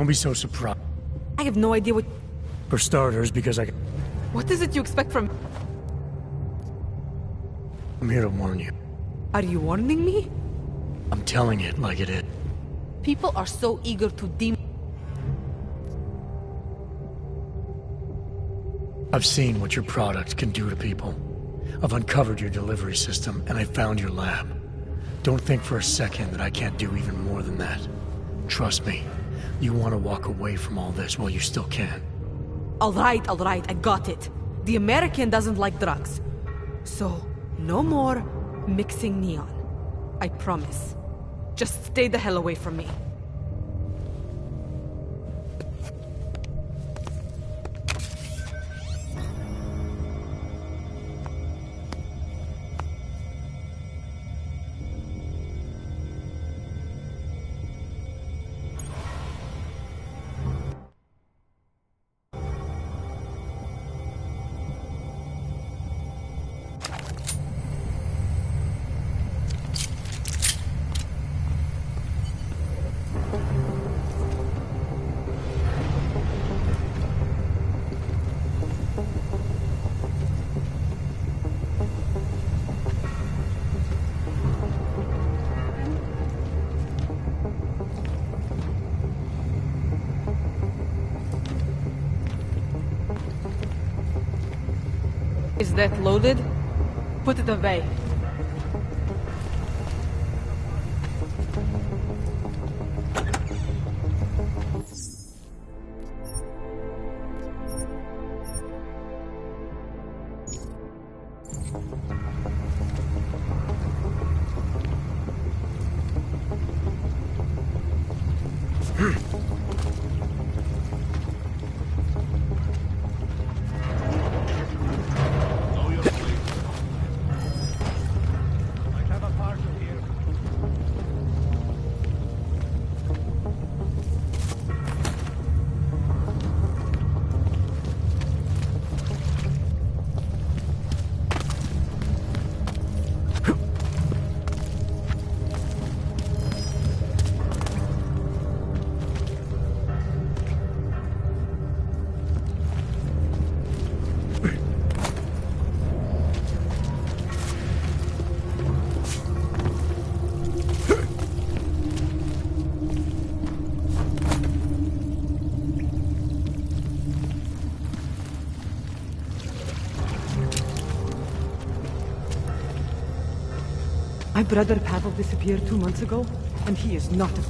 Don't be so surprised. I have no idea what... For starters, because What is it you expect from... I'm here to warn you. Are you warning me? I'm telling it like it is. People are so eager to I've seen what your product can do to people. I've uncovered your delivery system, and I found your lab. Don't think for a second that I can't do even more than that. Trust me, you want to walk away from all this while you still can. All right, I got it. The American doesn't like drugs. So, no more mixing neon. I promise. Just stay the hell away from me. Is that loaded? Put it away. My brother Pavel disappeared 2 months ago, and he is not a...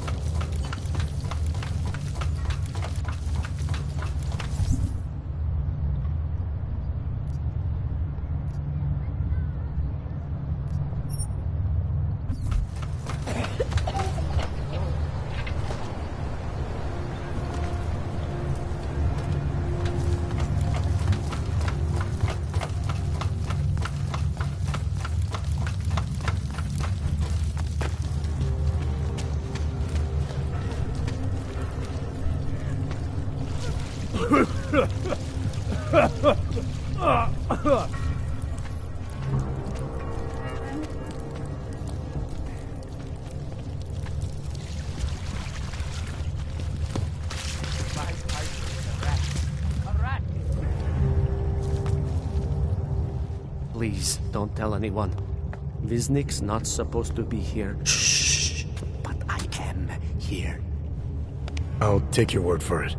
Please, don't tell anyone. Viznik's not supposed to be here. Shh! But I am here. I'll take your word for it.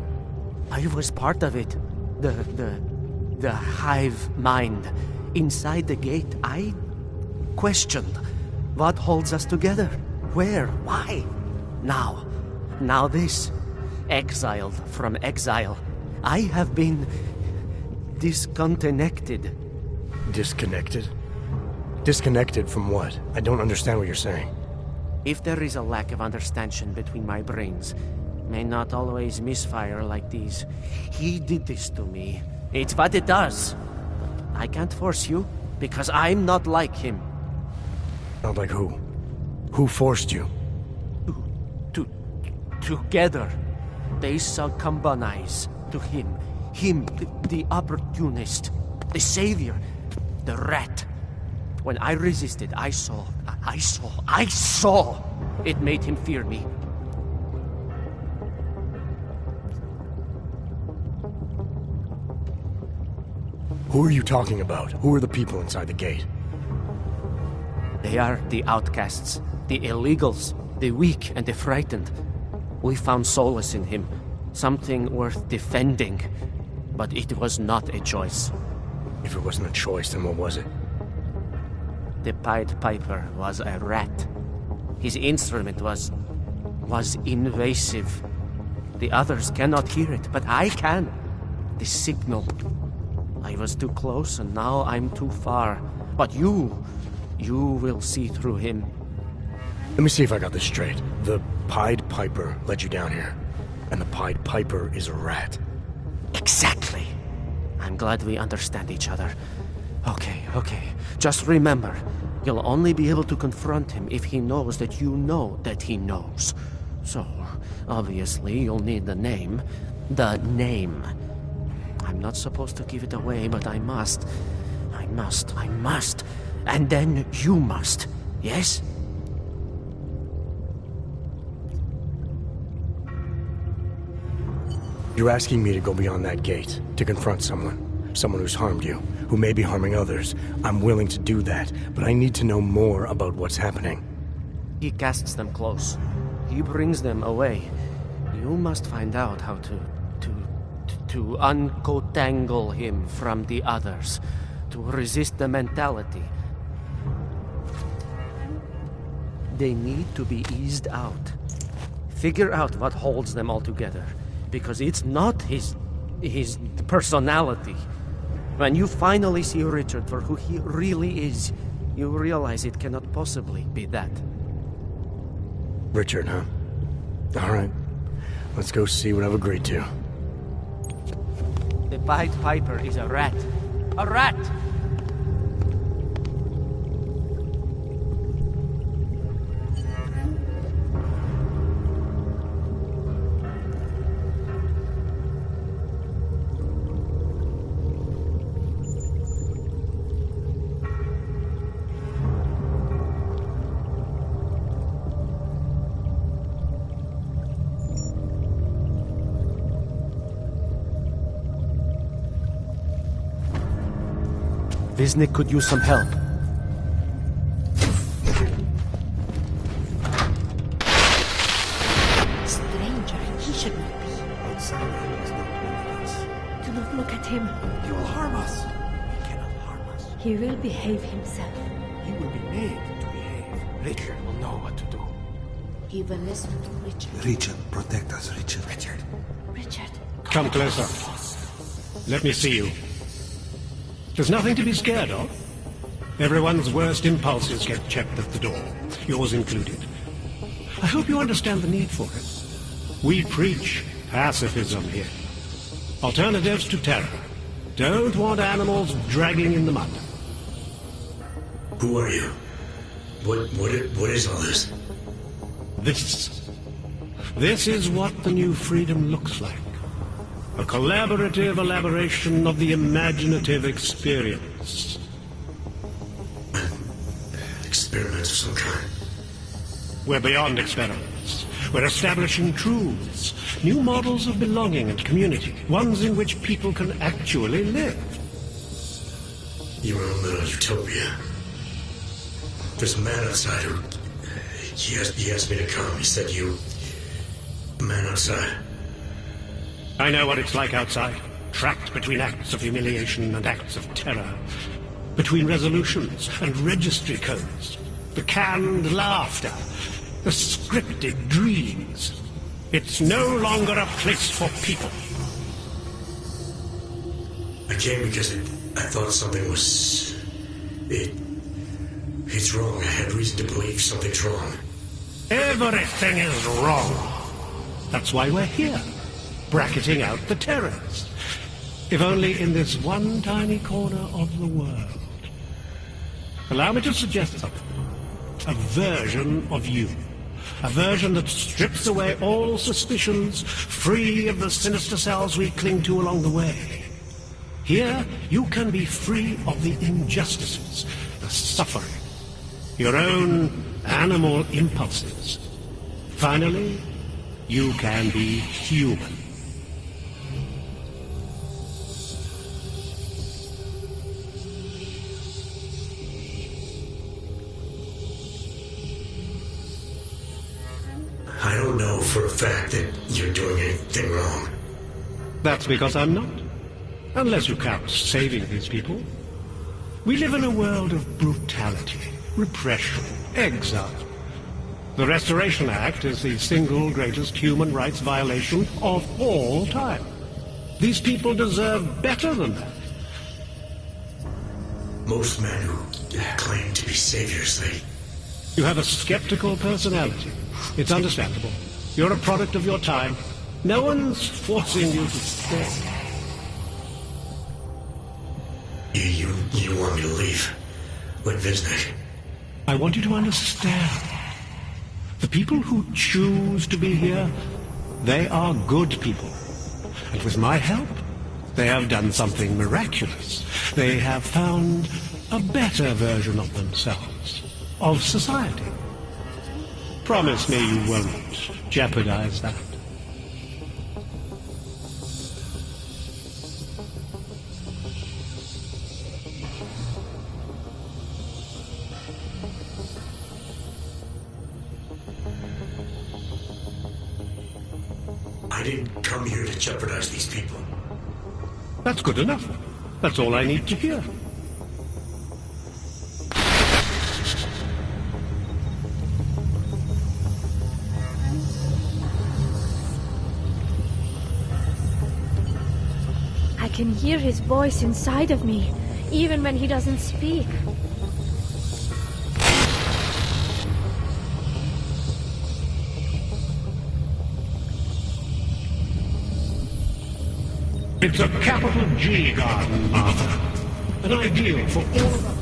I was part of it. The hive mind. Inside the gate, I questioned what holds us together. Where? Why? Now this. Exiled from exile. I have been disconnected. Disconnected? Disconnected from what? I don't understand what you're saying. If there is a lack of understanding between my brains, may not always misfire like these. He did this to me. It's what it does. I can't force you, because I'm not like him. Not like who? Who forced you? Together, they succumbanize to him. Him, the opportunist, the savior, the rat. When I resisted, I saw. It made him fear me. Who are you talking about? Who are the people inside the gate? They are the outcasts, the illegals, the weak and the frightened. We found solace in him, something worth defending. But it was not a choice. If it wasn't a choice, then what was it? The Pied Piper was a rat. His instrument was invasive. The others cannot hear it, but I can. The signal. I was too close, and now I'm too far. But you will see through him. Let me see if I got this straight. The Pied Piper led you down here, and the Pied Piper is a rat. Exactly. I'm glad we understand each other. Okay. Just remember, you'll only be able to confront him if he knows that you know that he knows. So, obviously, you'll need the name. The name. I'm not supposed to give it away, but I must. And then you must. Yes? You're asking me to go beyond that gate, to confront someone who's harmed you, who may be harming others. I'm willing to do that, but I need to know more about what's happening. He casts them close. He brings them away. You must find out how to uncotangle him from the others, to resist the mentality. They need to be eased out. Figure out what holds them all together, because it's not his personality. When you finally see Richard for who he really is, you realize it cannot possibly be that. Richard, huh? All right. Let's go see what I've agreed to. The Pied Piper is a rat. A rat! Visnik could use some help. Stranger, he should not be. Outside is not one of us. Do not look at him. He will harm us. He cannot harm us. He will behave himself. He will be made to behave. Richard will know what to do. He will listen to Richard. Richard, protect us, Richard. Richard. Come closer. Let me see you. There's nothing to be scared of. Everyone's worst impulses get checked at the door, yours included. I hope you understand the need for it. We preach pacifism here. Alternatives to terror. Don't want animals dragging in the mud. Who are you? What is all this? This is what the new freedom looks like. A collaborative elaboration of the imaginative experience. Experiments of some kind. We're beyond experiments. We're establishing truths, new models of belonging and community, ones in which people can actually live. You are in a little utopia. There's a man outside who... He asked me to come. He said you... A man outside. I know what it's like outside, trapped between acts of humiliation and acts of terror, between resolutions and registry codes, the canned laughter, the scripted dreams. It's no longer a place for people. I came because I thought something was... It's wrong. I had reason to believe something's wrong. Everything is wrong. That's why we're here. Bracketing out the terrorists. If only in this one tiny corner of the world. Allow me to suggest something. A version of you. A version that strips away all suspicions, free of the sinister cells we cling to along the way. Here, you can be free of the injustices, the suffering, your own animal impulses. Finally, you can be human. for a fact that you're doing anything wrong. That's because I'm not. Unless you count saving these people. We live in a world of brutality, repression, exile. The Restoration Act is the single greatest human rights violation of all time. These people deserve better than that. Most men who claim to be saviors, You have a skeptical personality. It's understandable. You're a product of your time. No one's forcing you to stay. You want me to leave? Like Viznik? I want you to understand. The people who choose to be here, they are good people. And with my help, they have done something miraculous. They have found a better version of themselves, of society. Promise me you won't jeopardize that. I didn't come here to jeopardize these people. That's good enough. That's all I need to hear. I can hear his voice inside of me, even when he doesn't speak. It's a capital G garden, Martha. An ideal for all of us.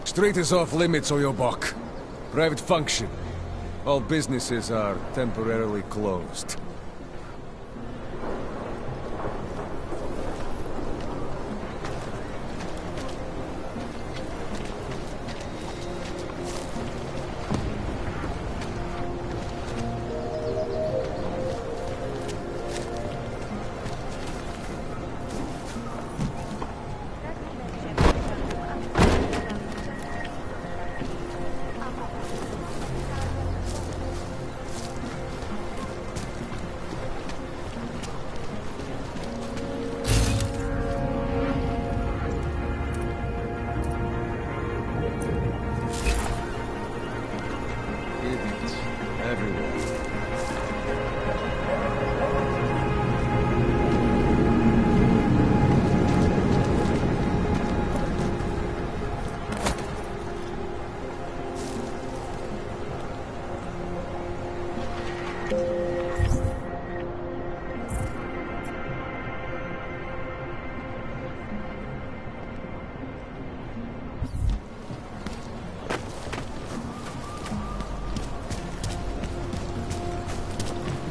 Street is off limits, Oyobok. Private function. All businesses are temporarily closed.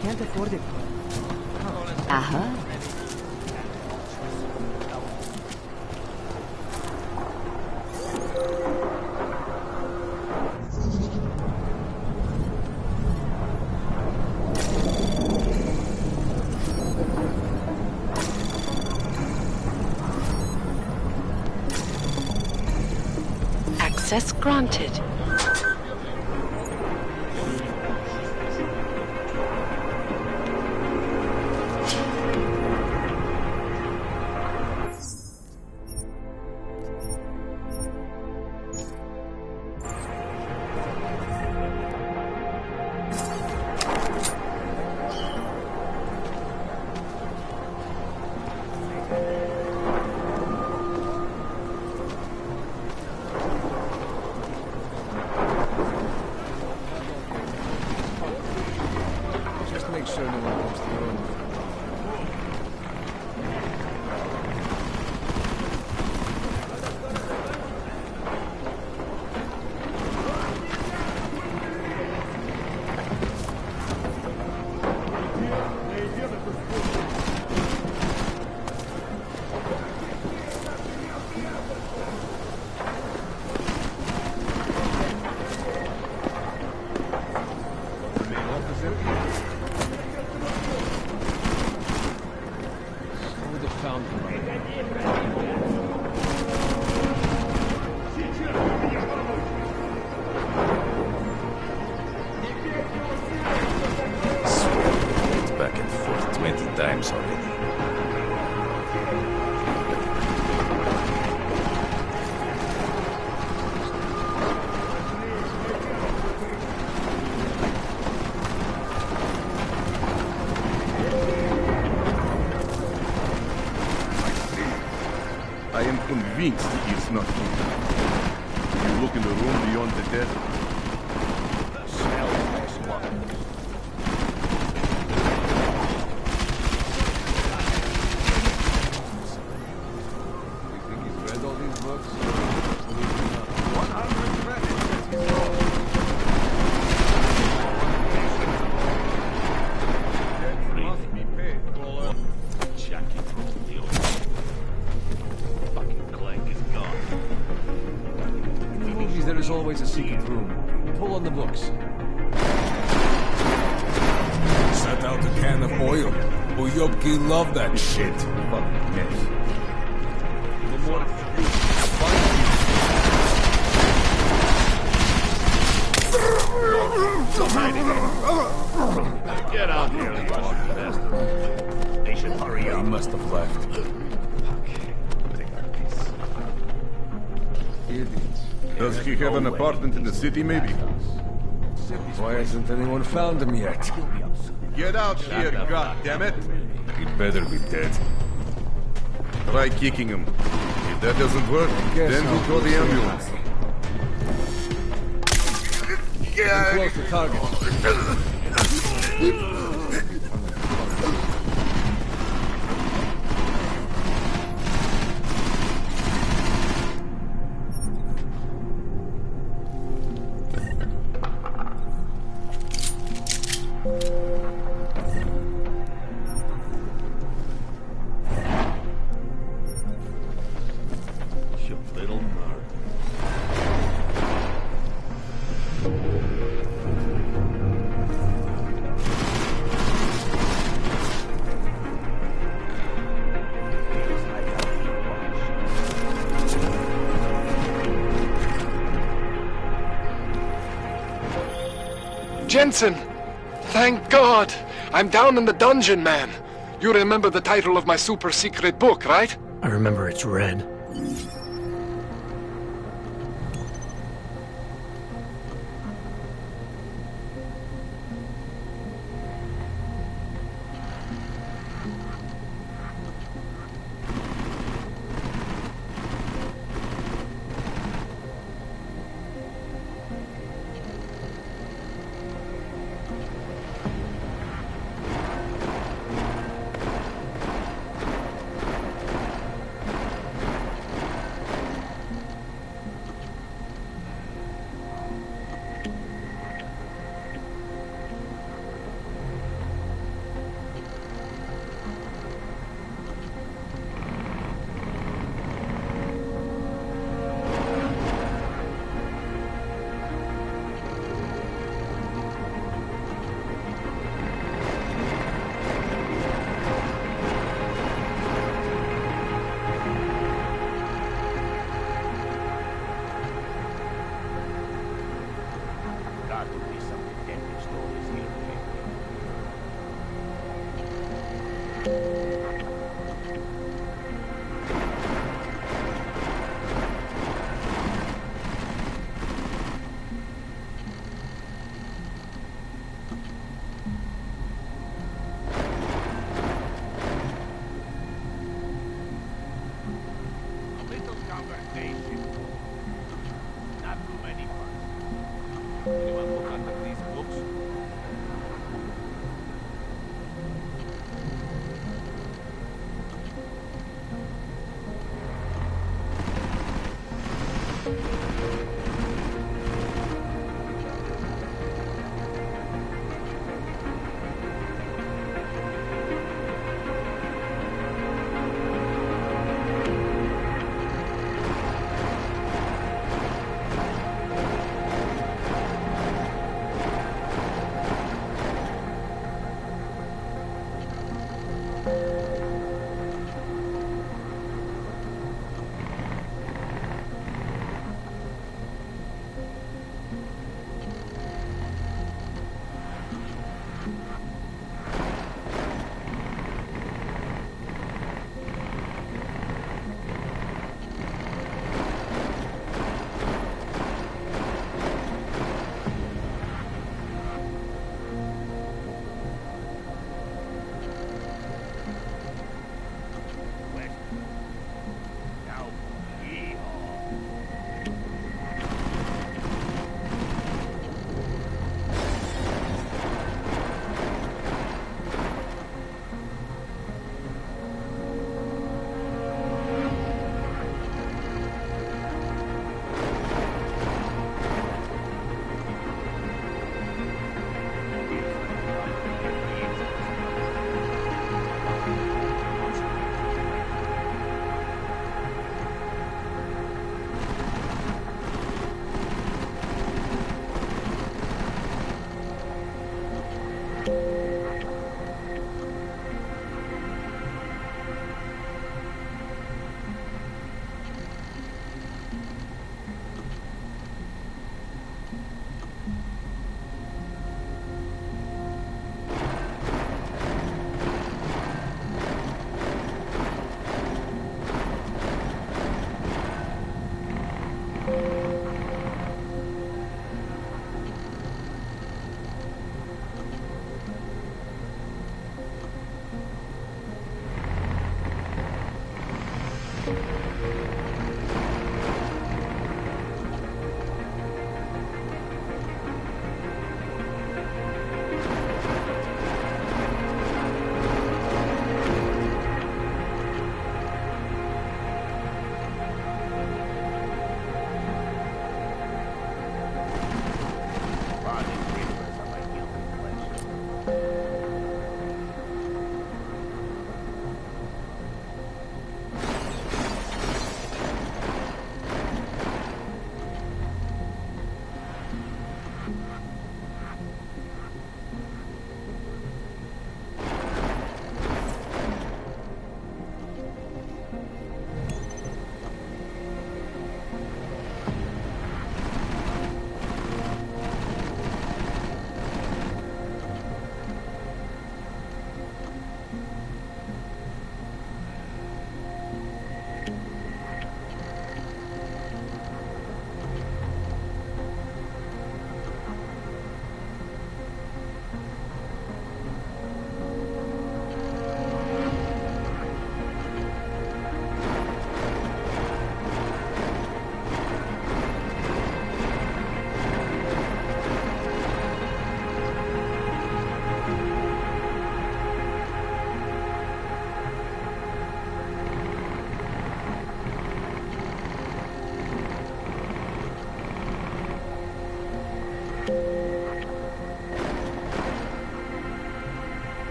Can't afford it. Aha. Access granted. Just make sure no one comes to your own. Back and forth 20 times already. I am convinced he is not here. You look in the room beyond the dead. The smell is blood. You think he's read all these books? 100 credits. He's must be paid. Jackie from the old fucking clank is gone. In the movies, there is always a secret room. Pull on the books. Set out a can of oil. Uyobki love that shit. Fucking mess. No more Get out here, you bastard. They should hurry He up. must have left. Idiots. Does he have an apartment in the city, maybe? Why hasn't anyone found him yet? Get out here, goddammit! He better be dead. Try kicking him. If that doesn't work, Guess then I'll we'll call the go ambulance. Get close to target. You little nerd. Jensen! Thank God! I'm down in the dungeon, man. You remember the title of my super secret book, right? I remember it's red.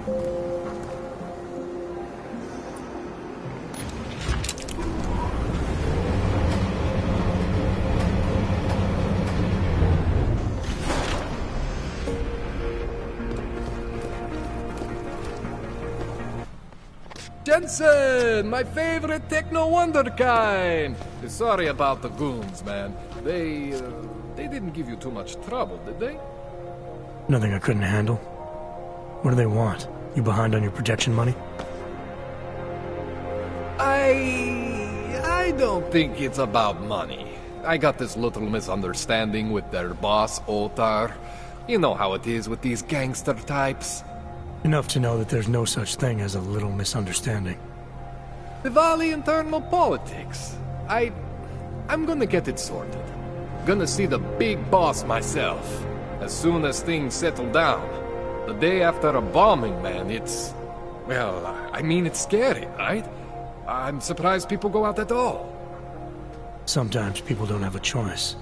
Jensen, my favorite techno wonderkind. Sorry about the goons, man. They didn't give you too much trouble, did they? Nothing I couldn't handle. What do they want? You behind on your protection money? I don't think it's about money. I got this little misunderstanding with their boss, Otar. You know how it is with these gangster types. Enough to know that there's no such thing as a little misunderstanding. Diwali internal politics. I'm gonna get it sorted. Gonna see the big boss myself. As soon as things settle down. The day after a bombing, man, it's... Well, I mean, it's scary, right? I'm surprised people go out at all. Sometimes people don't have a choice.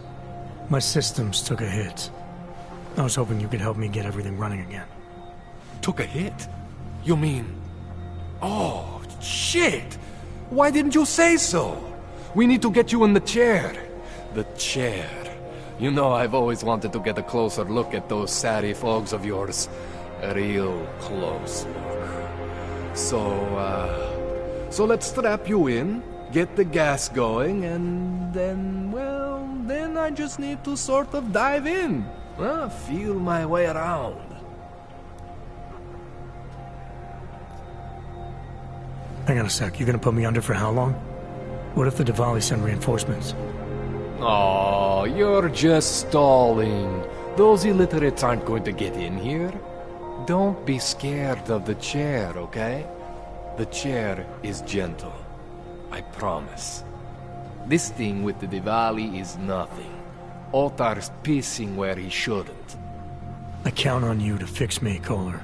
My systems took a hit. I was hoping you could help me get everything running again. Took a hit? You mean... Oh, shit! Why didn't you say so? We need to get you in the chair. The chair. You know, I've always wanted to get a closer look at those satty fogs of yours. A real close look. So let's strap you in, get the gas going, and then, well, then I just need to sort of dive in. Feel my way around. Hang on a sec, you gonna put me under for how long? What if the Diwali send reinforcements? Oh, you're just stalling. Those illiterates aren't going to get in here. Don't be scared of the chair, okay? The chair is gentle. I promise. This thing with the Diwali is nothing. Otar's pissing where he shouldn't. I count on you to fix me, Kohler.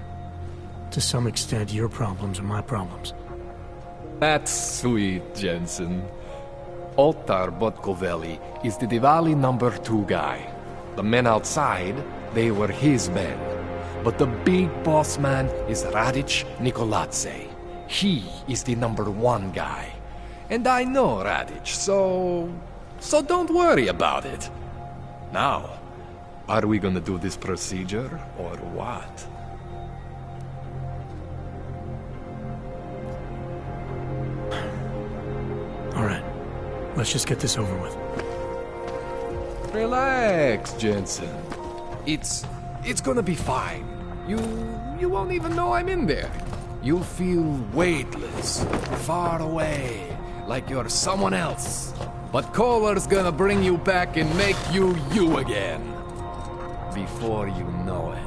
To some extent, your problems are my problems. That's sweet, Jensen. Otar Botkovelli is the Diwali #2 guy. The men outside, they were his men. But the big boss man is Radic Nikoladze. He is the #1 guy. And I know Radic, so don't worry about it. Now, are we gonna do this procedure, or what? All right, let's just get this over with. Relax, Jensen. It's gonna be fine. You won't even know I'm in there. You'll feel weightless, far away, like you're someone else. But Kohler's gonna bring you back and make you you again. Before you know it.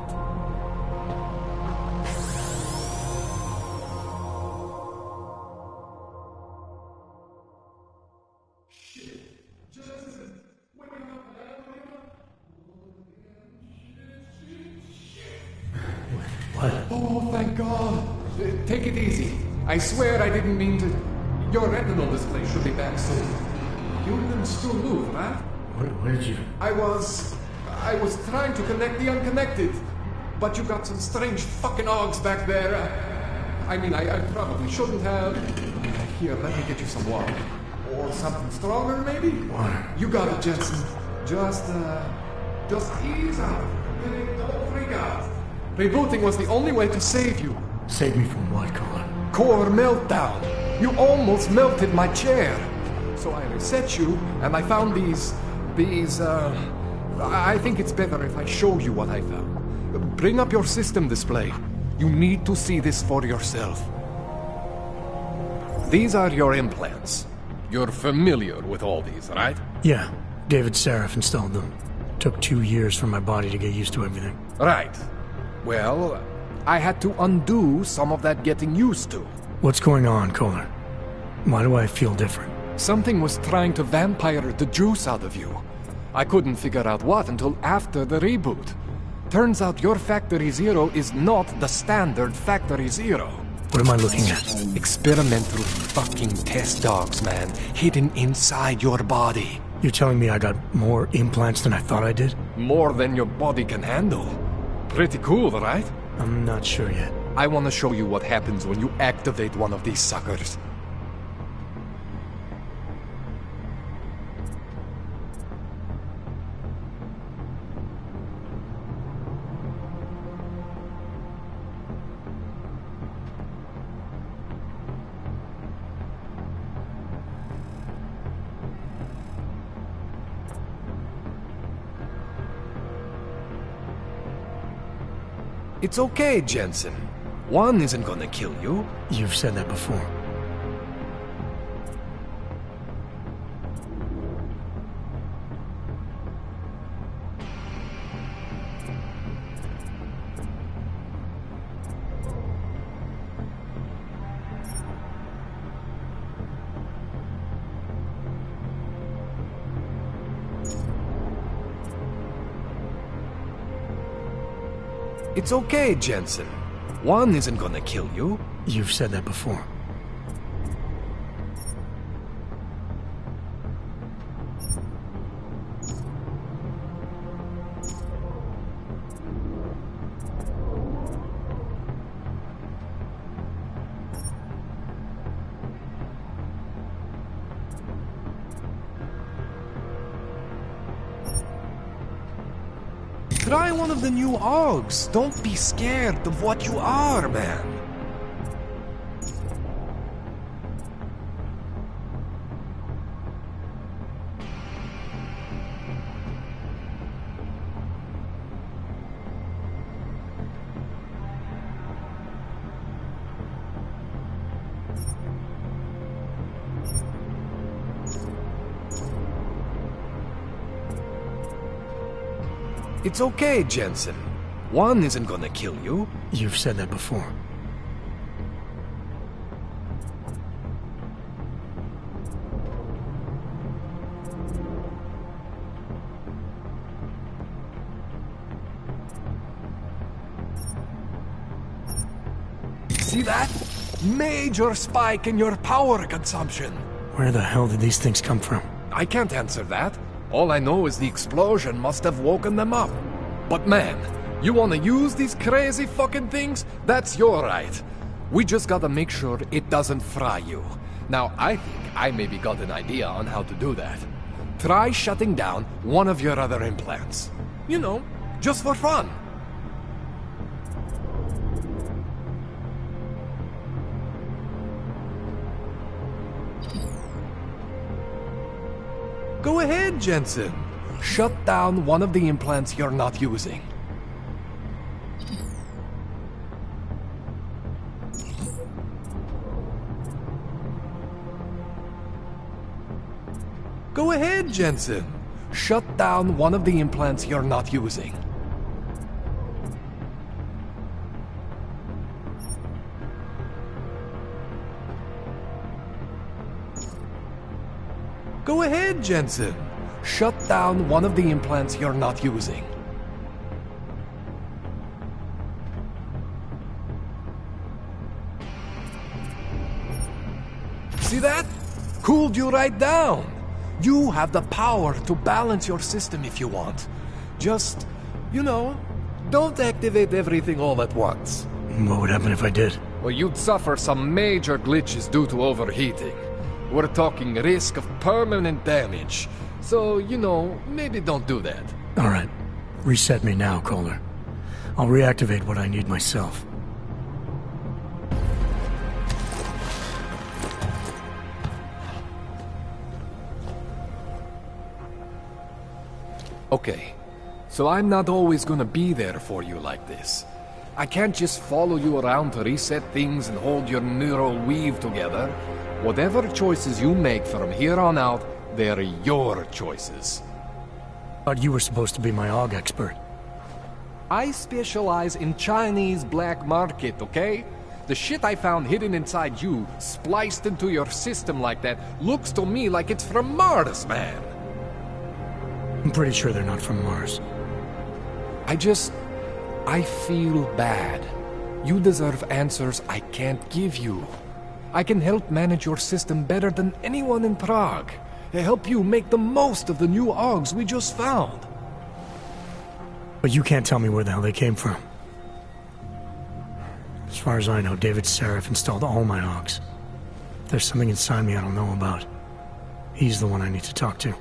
Oh, thank God. Take it easy. I swear I didn't mean to... Your retinal display should be back soon. You didn't still move, right? Where did you... I was trying to connect the unconnected. But you got some strange fucking ogs back there. I mean, I probably shouldn't have... Here, let me get you some water. Or something stronger, maybe? Water. You got it, Jensen. Just ease out. Don't freak out. Rebooting was the only way to save you. Save me from what, Kohler? Core meltdown. You almost melted my chair. So I reset you, and I found these... I think it's better if I show you what I found. Bring up your system display. You need to see this for yourself. These are your implants. You're familiar with all these, right? Yeah, David Seraph installed them. Took 2 years for my body to get used to everything. Right. Well, I had to undo some of that getting used to. What's going on, Kohler? Why do I feel different? Something was trying to vampire the juice out of you. I couldn't figure out what until after the reboot. Turns out your Factory Zero is not the standard Factory Zero. What am I looking at? Experimental fucking test dogs, man. Hidden inside your body. You're telling me I got more implants than I thought I did? More than your body can handle. Pretty cool, right? I'm not sure yet. I want to show you what happens when you activate one of these suckers. It's okay, Jensen. One isn't gonna kill you. You've said that before. It's okay, Jensen. One isn't gonna kill you. You've said that before. Try one of the new Augs. Don't be scared of what you are, man. It's okay, Jensen. One isn't gonna kill you. You've said that before. See that? Major spike in your power consumption. Where the hell did these things come from? I can't answer that. All I know is the explosion must have woken them up. But man, you wanna use these crazy fucking things? That's your right. We just gotta make sure it doesn't fry you. Now, I think I maybe got an idea on how to do that. Try shutting down one of your other implants. You know, just for fun. Go ahead, Jensen. Shut down one of the implants you're not using. Go ahead, Jensen. Shut down one of the implants you're not using. Go ahead, Jensen. Shut down one of the implants you're not using. See that? Cooled you right down. You have the power to balance your system if you want. Just, you know, don't activate everything all at once. What would happen if I did? Well, you'd suffer some major glitches due to overheating. We're talking risk of permanent damage. So, you know, maybe don't do that. All right. Reset me now, Kohler. I'll reactivate what I need myself. Okay. So I'm not always gonna be there for you like this. I can't just follow you around to reset things and hold your neural weave together. Whatever choices you make from here on out, they're your choices. But you were supposed to be my AUG expert. I specialize in Chinese black market, okay? The shit I found hidden inside you, spliced into your system like that, looks to me like it's from Mars, man. I'm pretty sure they're not from Mars. I feel bad. You deserve answers I can't give you. I can help manage your system better than anyone in Prague. Help you make the most of the new AUGs we just found. But you can't tell me where the hell they came from. As far as I know, David Seraph installed all my Augs. If there's something inside me I don't know about, he's the one I need to talk to.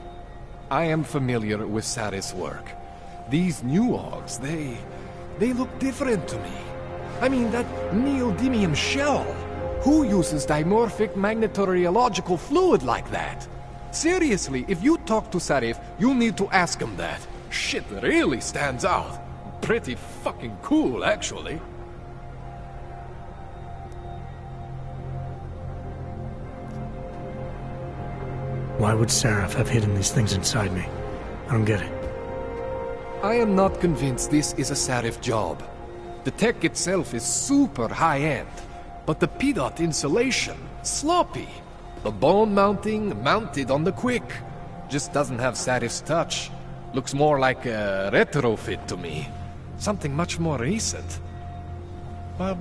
I am familiar with Sarif's work. These new Augs, they look different to me. I mean, that neodymium shell. Who uses dimorphic magnetorheological fluid like that? Seriously, if you talk to Sarif, you'll need to ask him that. Shit really stands out. Pretty fucking cool, actually. Why would Seraph have hidden these things inside me? I don't get it. I am not convinced this is a Sarif job. The tech itself is super high-end, but the PDOT insulation, sloppy. The bone mounting, mounted on the quick. Just doesn't have Sarif's touch. Looks more like a retrofit to me. Something much more recent. Well,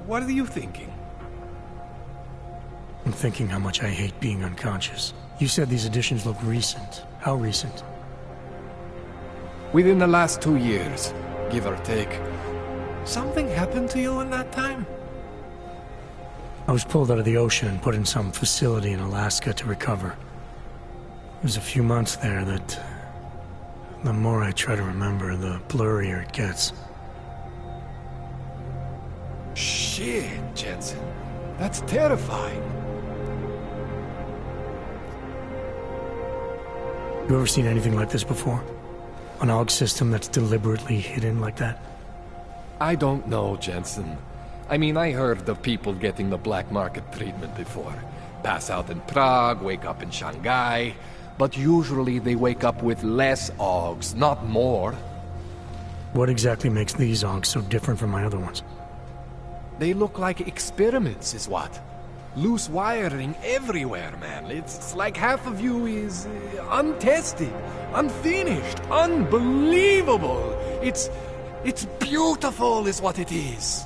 what are you thinking? I'm thinking how much I hate being unconscious. You said these additions look recent. How recent? Within the last 2 years, give or take. Something happened to you in that time? I was pulled out of the ocean and put in some facility in Alaska to recover. It was a few months there that... the more I try to remember, the blurrier it gets. Shit, Jensen. That's terrifying. You ever seen anything like this before? An AUG system that's deliberately hidden like that? I don't know, Jensen. I mean, I heard of people getting the black market treatment before. Pass out in Prague, wake up in Shanghai. But usually they wake up with less AUGs, not more. What exactly makes these AUGs so different from my other ones? They look like experiments, is what. Loose wiring everywhere, man. It's like half of you is untested, unfinished, unbelievable. It's beautiful, is what it is.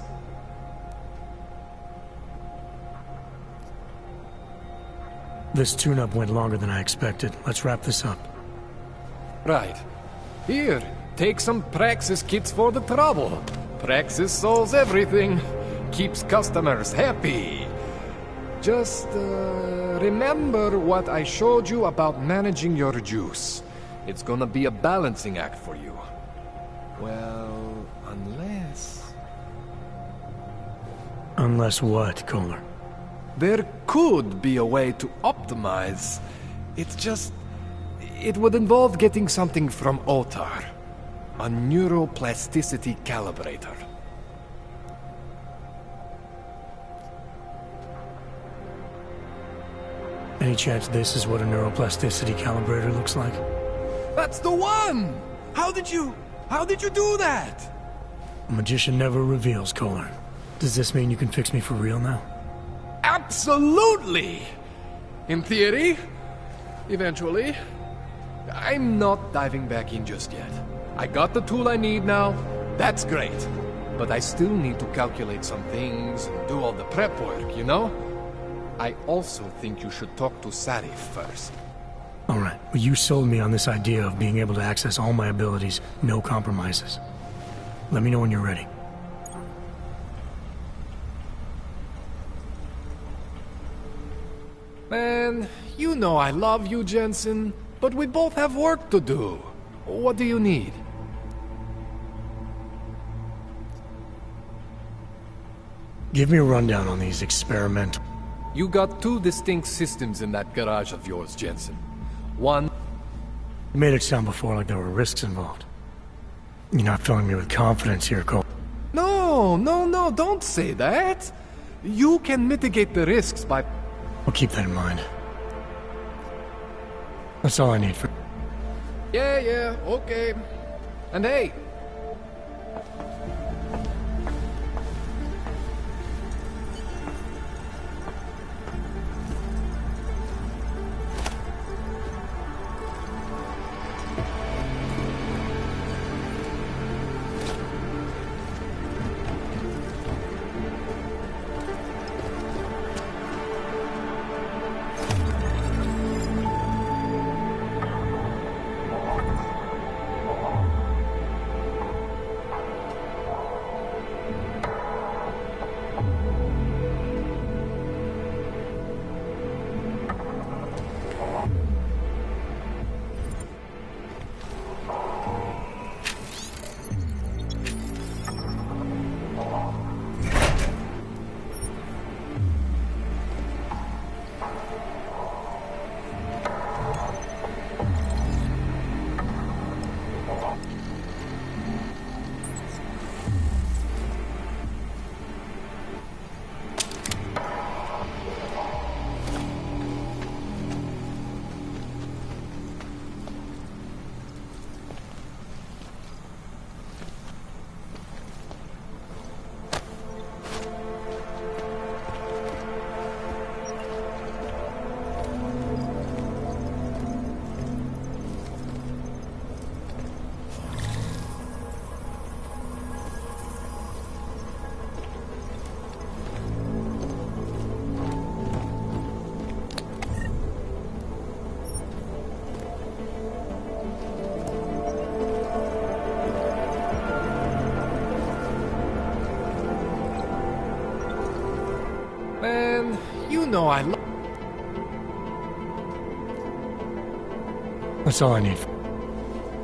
This tune-up went longer than I expected. Let's wrap this up. Right. Here, take some Praxis kits for the trouble. Praxis solves everything. Keeps customers happy. Just, remember what I showed you about managing your juice. It's gonna be a balancing act for you. Well, unless... Unless what, Kohler? There could be a way to optimize. It's just... it would involve getting something from Otar. A neuroplasticity calibrator. Any chance this is what a neuroplasticity calibrator looks like? That's the one! How did you do that? A magician never reveals, Kohler. Does this mean you can fix me for real now? Absolutely! In theory. Eventually. I'm not diving back in just yet. I got the tool I need now. That's great. But I still need to calculate some things and do all the prep work, you know? I also think you should talk to Sarif first. Alright, well you sold me on this idea of being able to access all my abilities, no compromises. Let me know when you're ready. Man, you know I love you, Jensen, but we both have work to do. What do you need? Give me a rundown on these experimental... You got two distinct systems in that garage of yours, Jensen. One... You made it sound before like there were risks involved. You're not filling me with confidence here, Cole. No, don't say that. You can mitigate the risks by... I'll keep that in mind. That's all I need for... Yeah, okay. And hey... man. You know I love... That's all I need.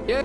Yeah.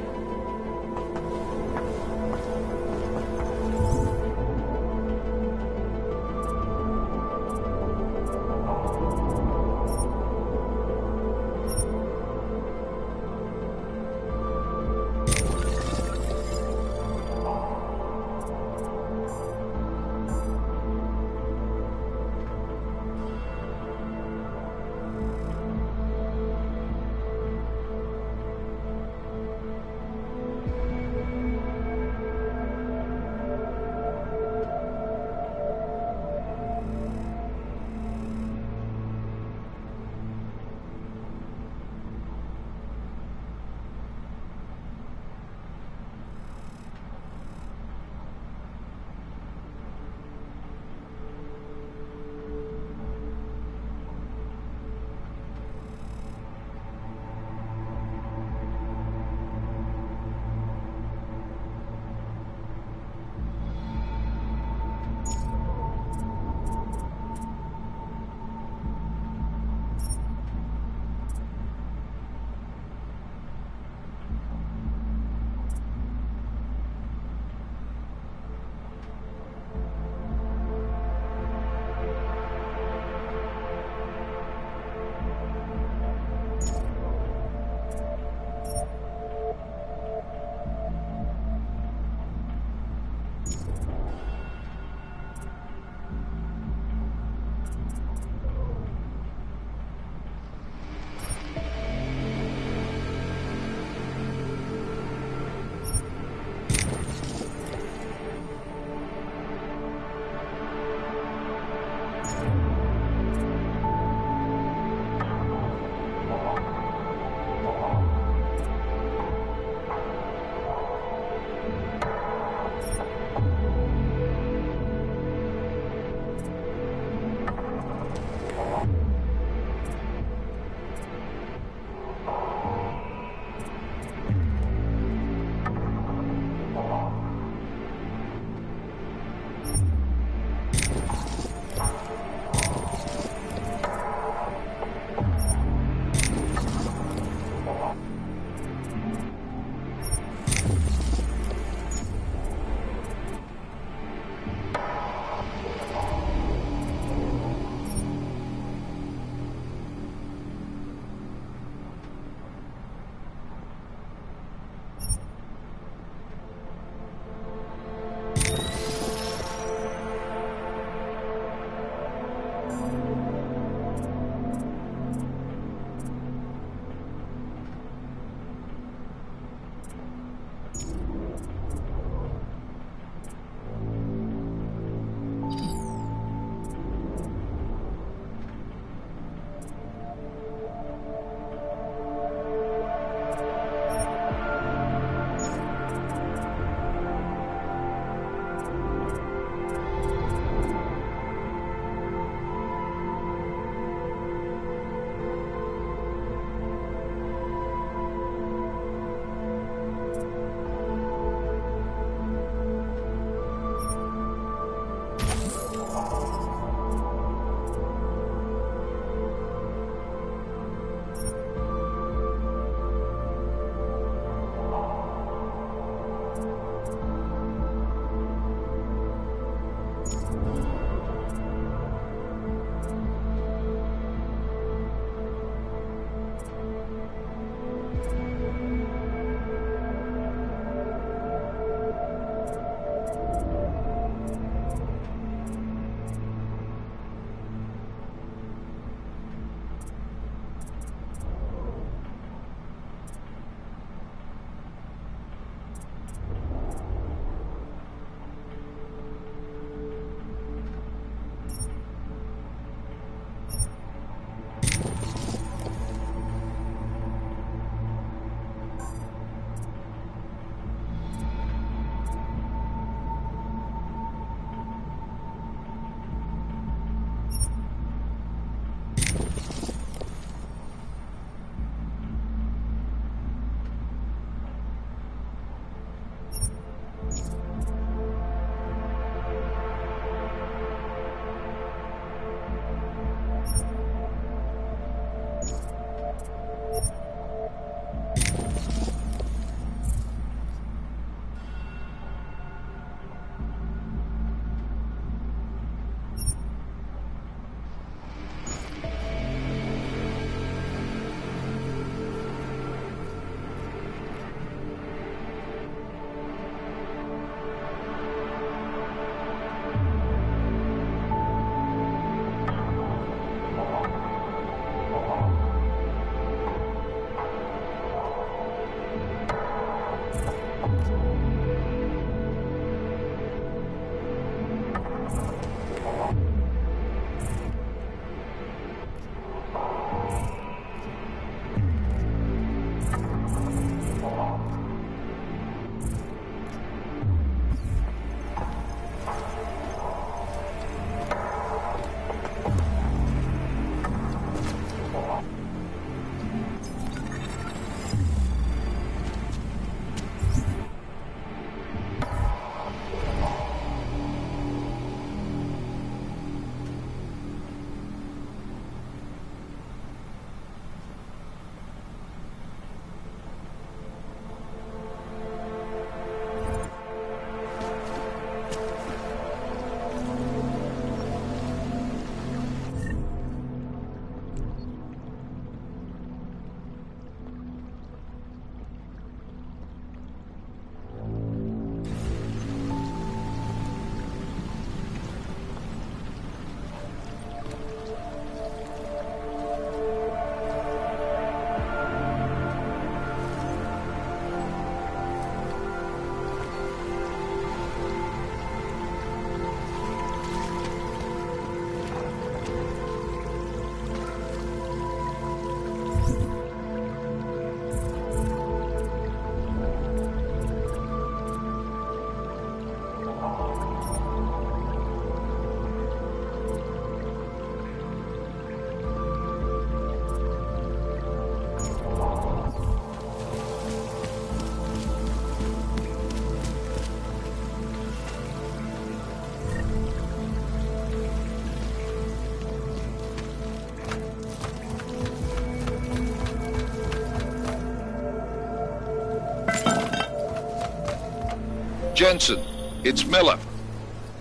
Jensen, it's Miller.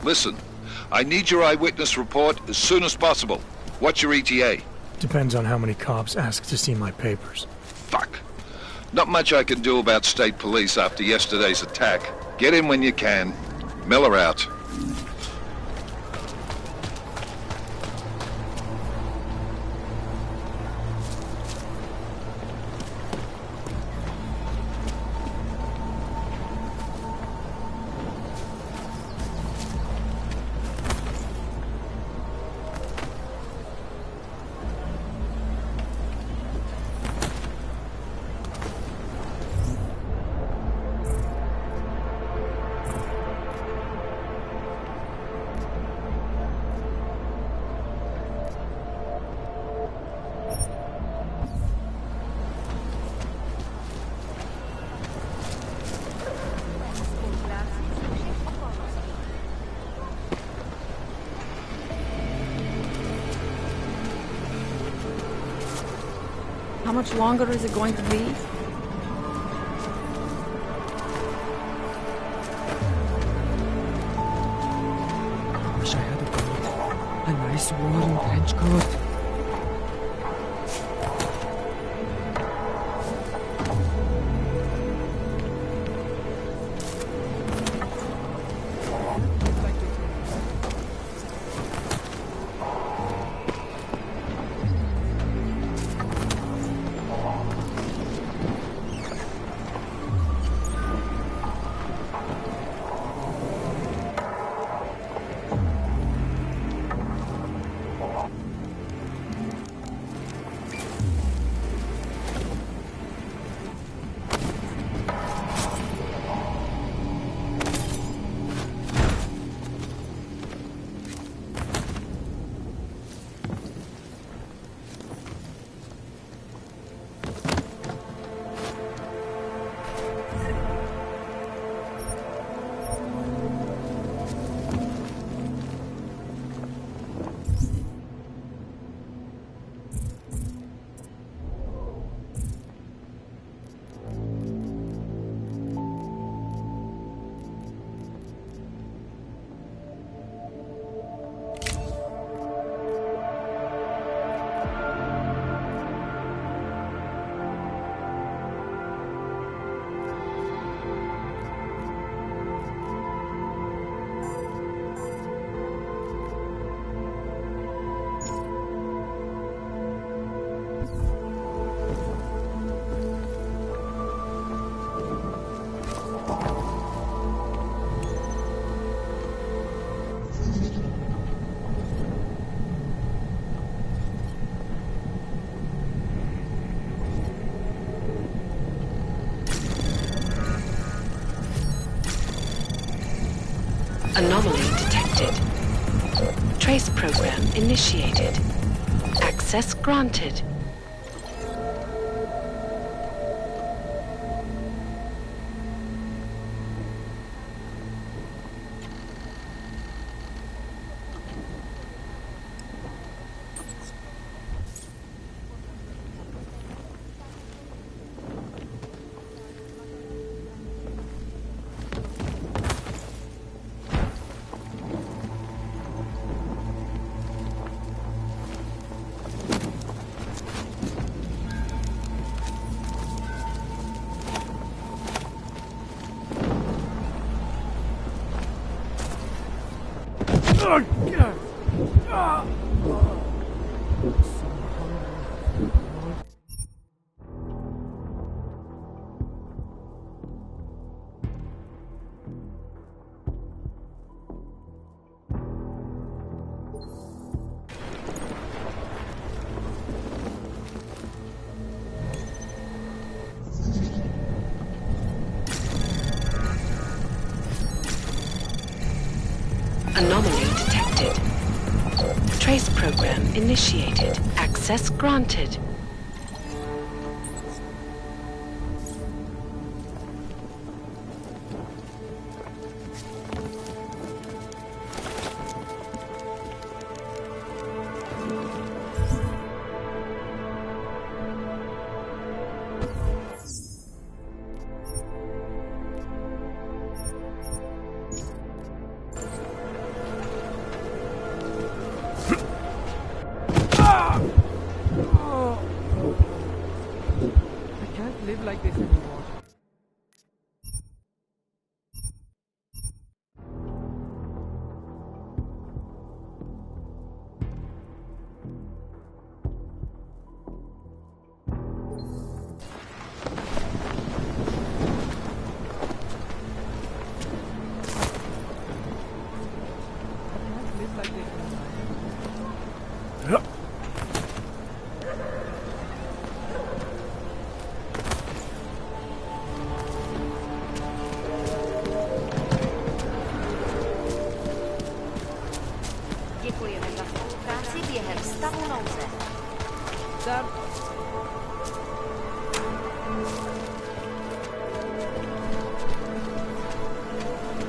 Listen, I need your eyewitness report as soon as possible. What's your ETA? Depends on how many cops ask to see my papers. Fuck. Not much I can do about state police after yesterday's attack. Get in when you can. Miller out. How much longer is it going to be? I wish I had a coat. A nice warm trench coat. Anomaly detected. Trace program initiated. Access granted. Anomaly detected. Trace program initiated. Access granted. like this anymore. Děkujeme za spolupráci během stavu nouze.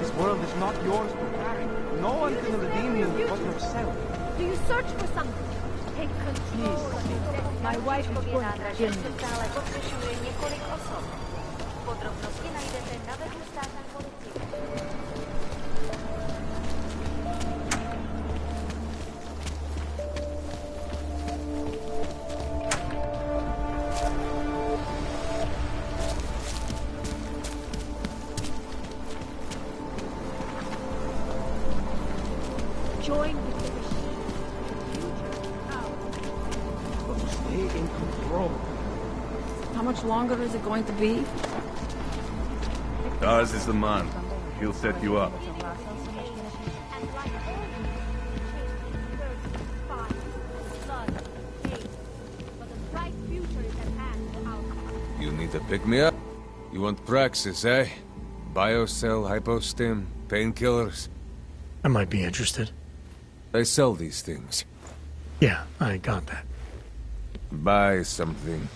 This world is not yours to carry. No one can redeem you but yourself. Do you search for something? Take control of it. My wife is going to kill me. Stále pohřešuje několik osob. Podrobnosti najdete na webu státní policie. Join with the machine. Stay in control. How much longer is it going to be? Ours is the man. He'll set you up. You need to pick me up? You want praxis, eh? Biocell, hypostim, painkillers? I might be interested. They sell these things. Yeah, I got that. Buy something.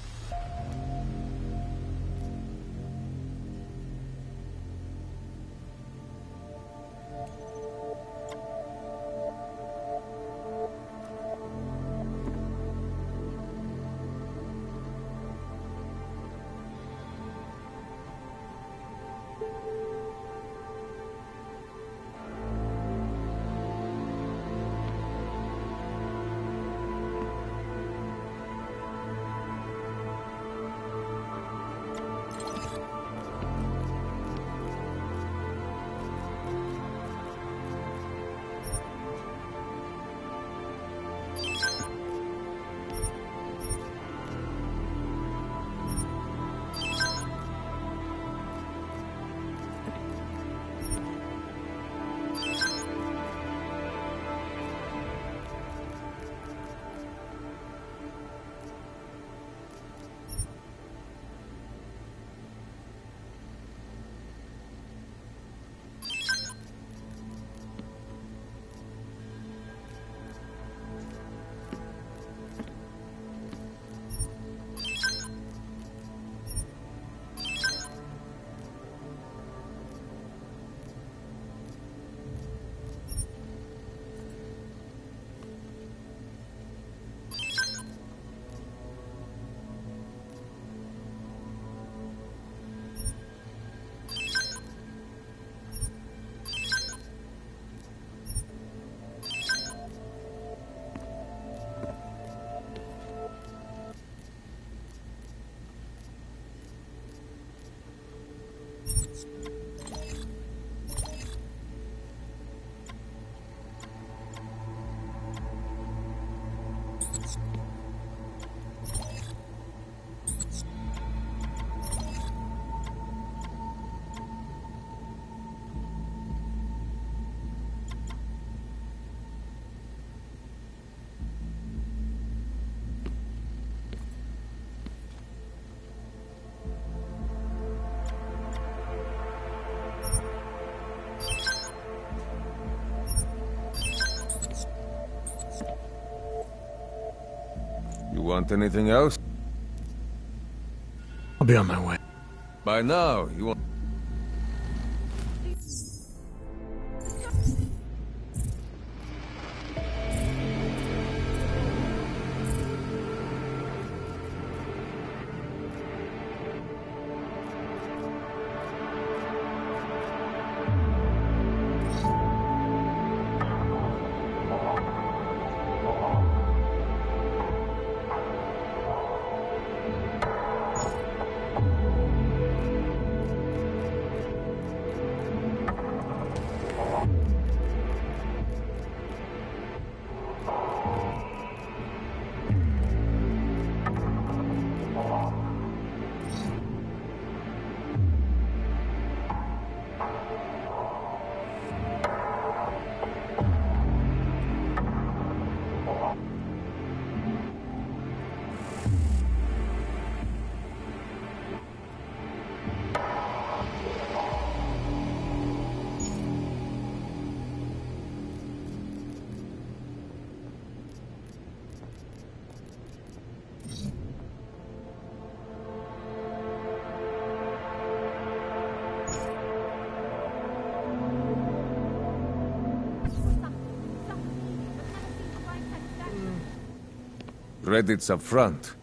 You want anything else? I'll be on my way. By now, you want... Credits up front.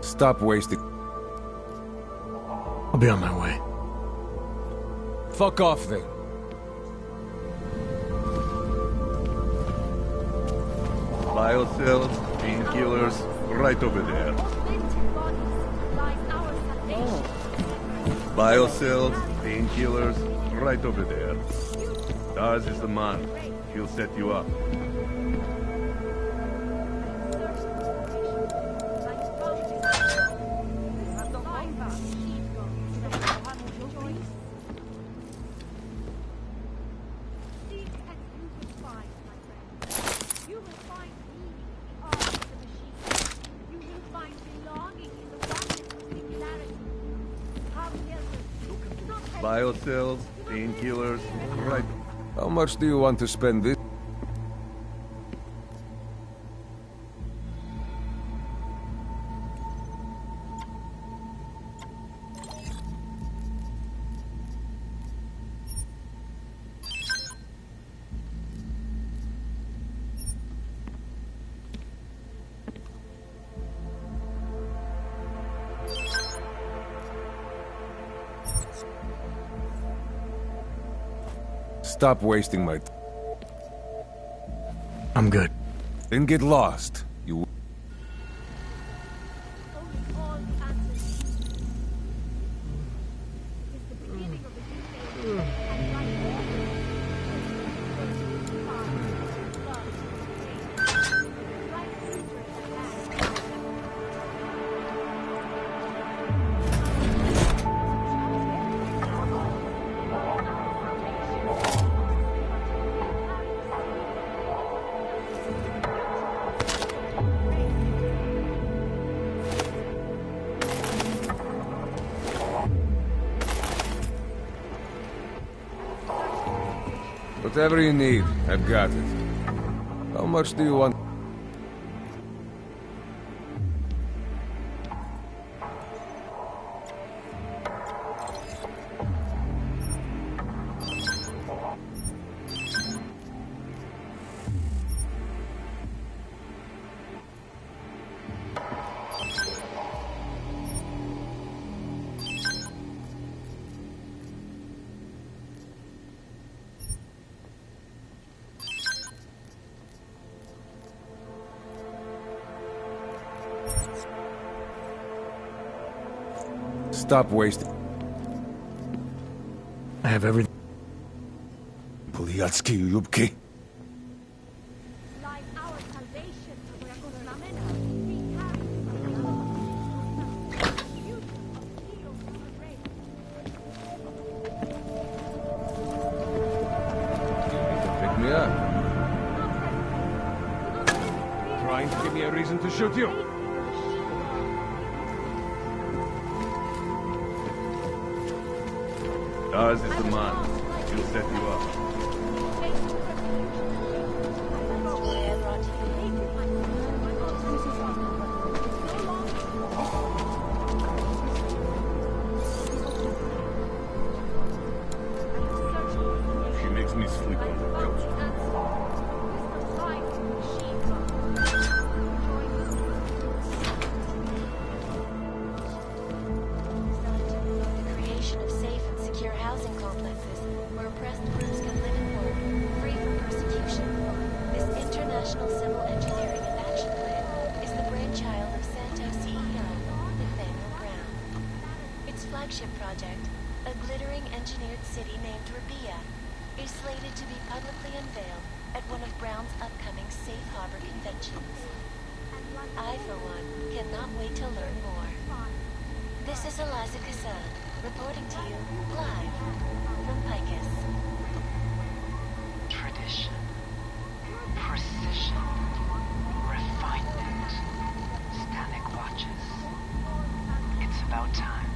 Stop wasting. I'll be on my way. Fuck off then. Biocells, painkillers, right over there. Biocells, painkillers, right over there. Daz is the man. He'll set you up. Biocells, painkillers, right. How much do you want to spend this? Stop wasting my time. I'm good. Then get lost. You... Whatever you need, I've got it. How much do you want? Stop wasting. I have everything. Poliatsky, Yubki. Pick me up. Trying to give me a reason to shoot you. Daz is the man. He'll set you up. She makes me sleep on the couch. Project, a glittering engineered city named Rabia, is slated to be publicly unveiled at one of Brown's upcoming Safe Harbor conventions. I, for one, cannot wait to learn more. This is Eliza Kassan, reporting to you live from Picus. Tradition, precision, panic watches. It's about time.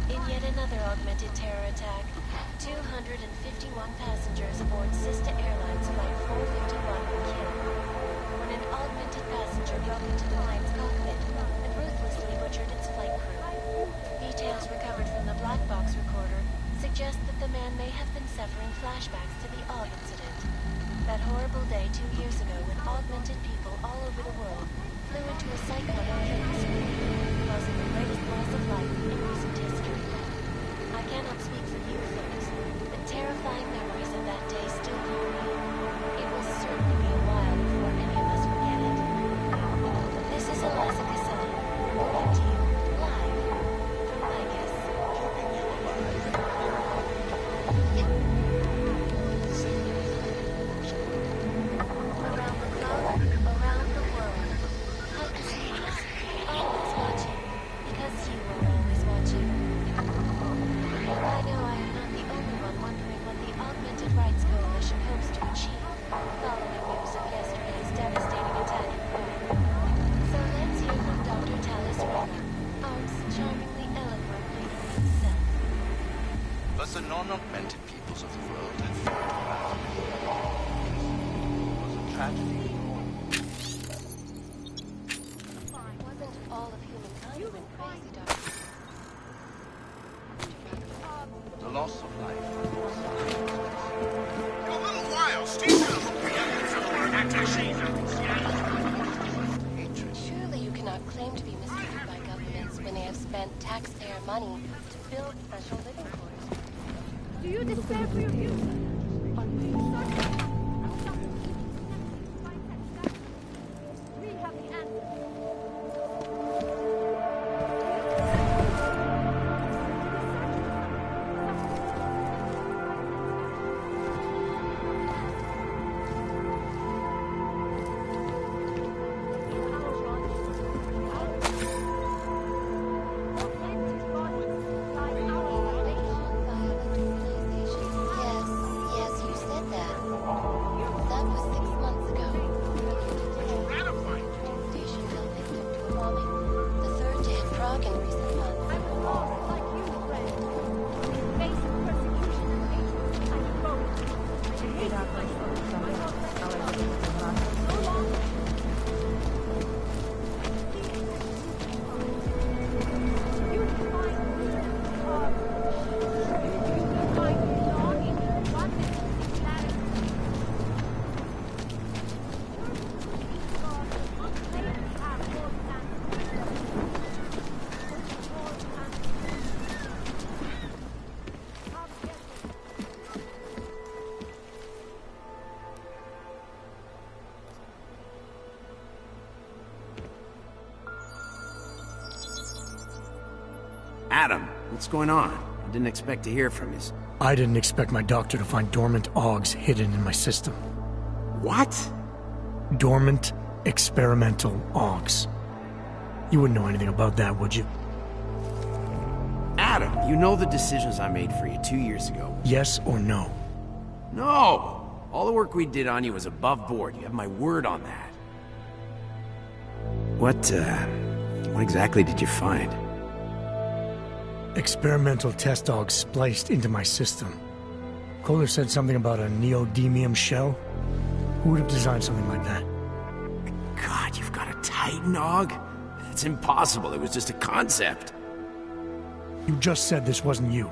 In yet another augmented terror attack, 251 passengers aboard Sister Airlines Flight 451 were killed when an augmented passenger broke into the plane's cockpit and ruthlessly butchered its flight crew. Details recovered from the black box recorder suggest that the man may have been suffering flashbacks to the AUG incident. That horrible day 2 years ago when augmented people all over the world flew into a cyclone killing spree, causing the greatest loss of life in recent history. I cannot speak for you folks, but terrifying memories of that day still haunt me. It will certainly be a while before any of us forget it. This is Eliza Caselli, coming to you live from Vegas. Around the globe, around the world, Hunt is always watching, because you are always watching. I know I am not the only one wondering what the Augmented Rights Coalition hopes to achieve following news of yesterday's devastating attack in Rome. So let's hear from Dr. Talis Rena, Art's charmingly eloquent leader himself. But the non-augmented peoples of the world had fought around. It was a tragedy. Wasn't all of humankind went crazy, Doctor? The loss of life. In a little while, Steve. Surely you cannot claim to be mistreated by governments when they have spent taxpayer money to build special living quarters. Do you despair for your future? We have the answer. Yes, you said that. That was 6 months ago. Station fell victim to a bombing. The third to hit Prague in recent months. I was lost like you, friend. Facing persecution and hatred, I devoted. I hated myself. So long. You define belonging. What is clarity? Adam, what's going on? I didn't expect to hear from you. I didn't expect my doctor to find dormant AUGs hidden in my system. What? Dormant experimental AUGs. You wouldn't know anything about that, would you? Adam, you know the decisions I made for you 2 years ago. Yes or no? No! All the work we did on you was above board. You have my word on that. What exactly did you find? Experimental test AUGs spliced into my system. Kohler said something about a neodymium shell. Who would have designed something like that? God, you've got a Titan AUG? It's impossible. It was just a concept. You just said this wasn't you.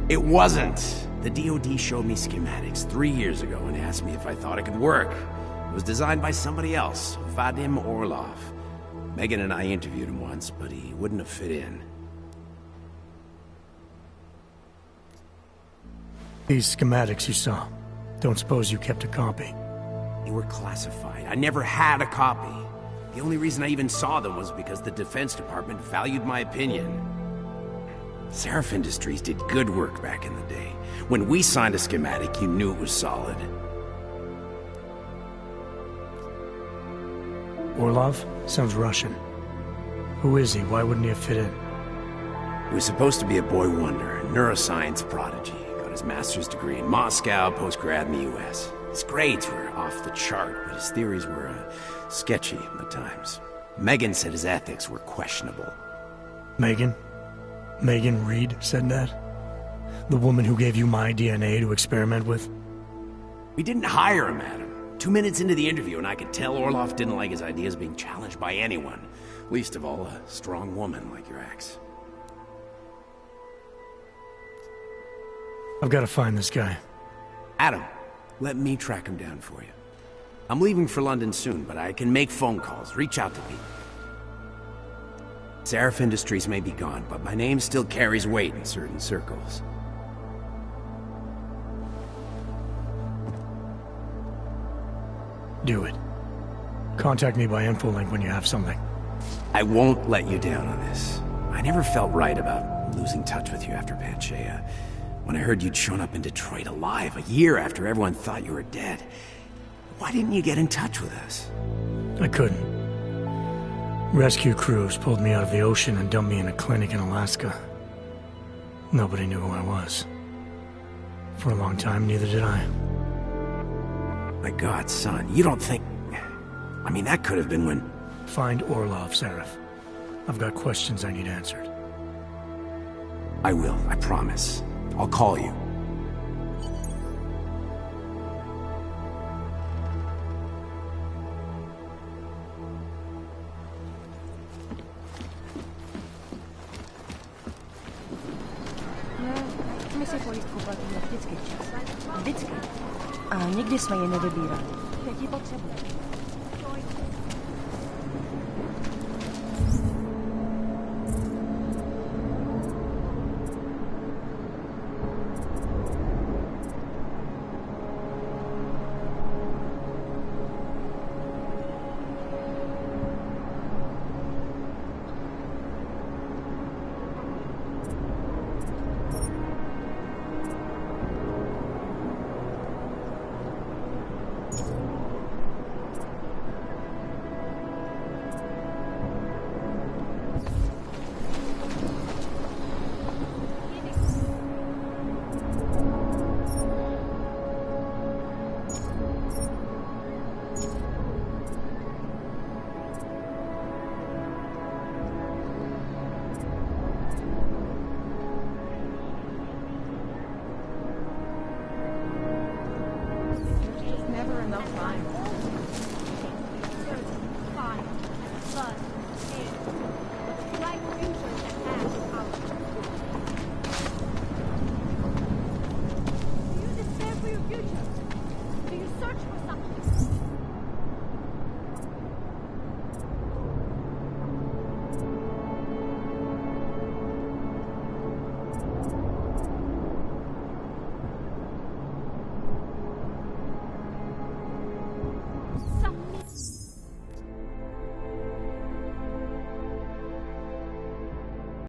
It wasn't. The DoD showed me schematics 3 years ago and asked me if I thought it could work. It was designed by somebody else, Vadim Orlov. Megan and I interviewed him once, but he wouldn't have fit in. These schematics you saw, don't suppose you kept a copy? They were classified. I never had a copy. The only reason I even saw them was because the Defense Department valued my opinion. Seraph Industries did good work back in the day. When we signed a schematic, you knew it was solid. Orlov? Sounds Russian. Who is he? Why wouldn't he have fit in? He was supposed to be a boy wonder, a neuroscience prodigy. Got his master's degree in Moscow, post-grad in the US. His grades were off the chart, but his theories were sketchy at times. Megan said his ethics were questionable. Megan? Megan Reed said that? The woman who gave you my DNA to experiment with? We didn't hire him, Adam. 2 minutes into the interview, and I could tell Orloff didn't like his ideas being challenged by anyone. Least of all, a strong woman like your ex. I've got to find this guy. Adam, let me track him down for you. I'm leaving for London soon, but I can make phone calls, reach out to people. Seraph Industries may be gone, but my name still carries weight in certain circles. Do it. Contact me by infolink when you have something. I won't let you down on this. I never felt right about losing touch with you after Panchaea. When I heard you'd shown up in Detroit alive, a year after everyone thought you were dead. Why didn't you get in touch with us? I couldn't. Rescue crews pulled me out of the ocean and dumped me in a clinic in Alaska. Nobody knew who I was. For a long time, neither did I. My God, son, you don't think... I mean, that could have been when... Find Orlov, Seraph. I've got questions I need answered. I will, I promise. I'll call you. My si kolik kuplatíme vždycky včas. Vždycky. A nikdy jsme je nevybírali. Teď ji potřebujeme.